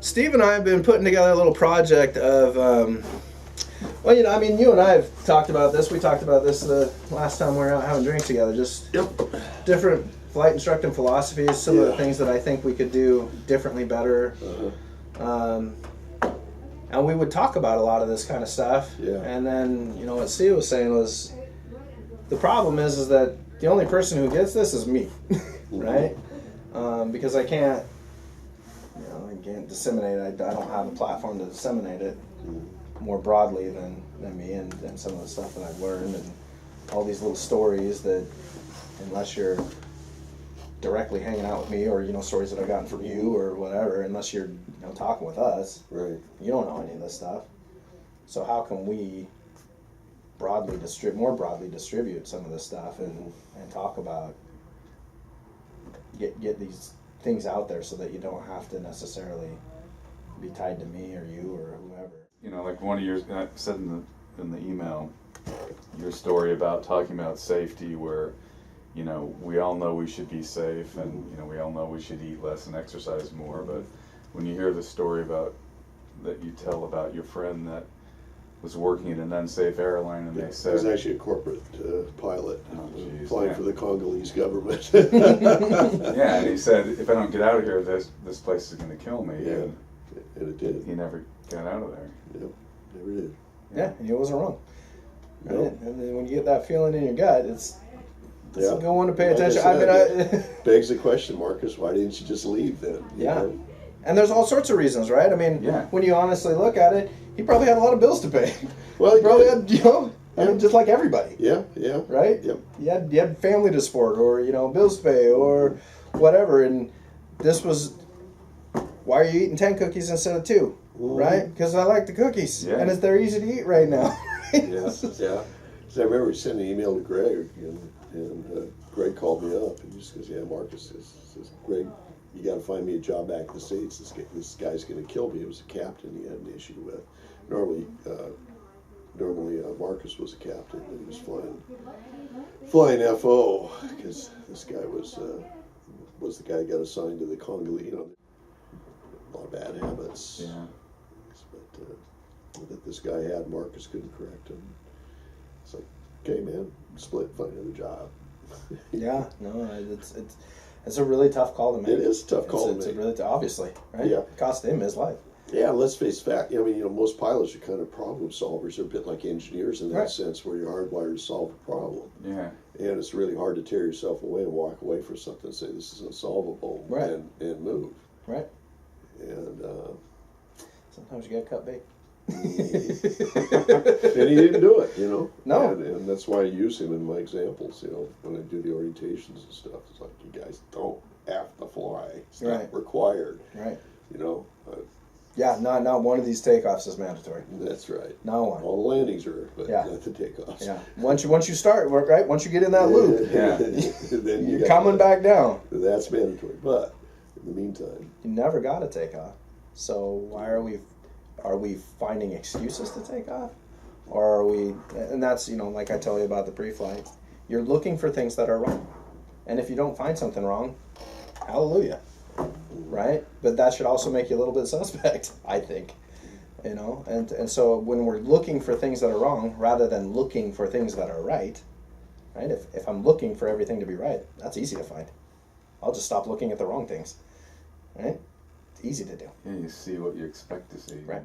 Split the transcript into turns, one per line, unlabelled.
Steve and I have been putting together a little project of, well, you know, I mean, you and I have talked about this. We talked about this the last time we were out having drinks together. Just different flight instructing philosophies, some of the things that I think we could do differently, better. And we would talk about a lot of this kind of stuff. And then, you know, what Steve was saying was, the problem is that the only person who gets this is me, right? Because I can't, you know, I can't disseminate it. I don't have a platform to disseminate it more broadly than me and some of the stuff that I've learned and all these little stories that, unless you're directly hanging out with me, or, you know, stories that I've gotten from you or whatever, unless you're, you know, talking with us,
right? You
don't know any of this stuff. So how can we more broadly distribute some of this stuff and talk about, get these things out there so that you don't have to necessarily be tied to me or you or whoever.
You know, like one of yours, I said in the email, your story about talking about safety, where, you know, we all know we should be safe, and, you know, we all know we should eat less and exercise more, but when you hear the story that you tell about your friend that was working at an unsafe airline, and they said...
He was actually a corporate pilot, flying for the Congolese government.
Yeah, and he said, if I don't get out of here, this place is going to kill me.
Yeah, and it did.
He never got out of there.
Yep, never did.
Yeah, and he wasn't wrong. Right?
Nope.
And then when you get that feeling in your gut, it's a good one to pay attention.
Begs the question, Marcus, why didn't you just leave then? You know?
And there's all sorts of reasons, right? I mean, when you honestly look at it, he probably had a lot of bills to pay.
Well,
he probably had, you know, I mean, just like everybody.
Yeah.
Right?
Yep.
You had family to support, or, you know, bills to pay, or whatever. And this was, why are you eating 10 cookies instead of 2? Right? Because I like the cookies, and they're easy to eat right now.
Yeah. So I remember sending an email to Greg, and Greg called me up, and he just goes, "Yeah, Marcus says, Greg, you got to find me a job back in the States. This guy's going to kill me." It was a captain he had an issue with. Normally Marcus was a captain, and he was flying FO, because this guy was the guy who got assigned to the Congolese. You know, a lot of bad habits.
Yeah.
But that this guy had, Marcus couldn't correct him. It's like, okay, man, split, find another job.
It's a really tough call to make.
It is a tough call to make.
It's really obviously, right?
Yeah.
It cost him his life.
Yeah, let's face fact. I mean, you know, most pilots are kind of problem solvers. They're a bit like engineers in that sense, where you're hardwired to solve a problem.
Yeah.
And it's really hard to tear yourself away and walk away from something and say this is unsolvable, and move.
Right.
And
sometimes you gotta cut bait.
And he didn't do it, you know.
No.
And that's why I use him in my examples, you know, when I do the orientations and stuff. It's like, you guys don't have to fly. It's not required.
Right.
You know.
Not one of these takeoffs is mandatory.
That's right.
Not one.
All the landings are, but not the takeoffs.
Yeah. Once you start, right? Once you get in that loop,
then
you're coming back down.
That's mandatory. But in the meantime,
you never got to take off. So why are we finding excuses to take off? Or are we, and that's, you know, like I tell you about the pre-flight, you're looking for things that are wrong. And if you don't find something wrong, hallelujah, right? But that should also make you a little bit suspect, I think, you know? And so when we're looking for things that are wrong, rather than looking for things that are right, if I'm looking for everything to be right, that's easy to find. I'll just stop looking at the wrong things, right? Easy to do.
Yeah, you see what you expect to see.
Right.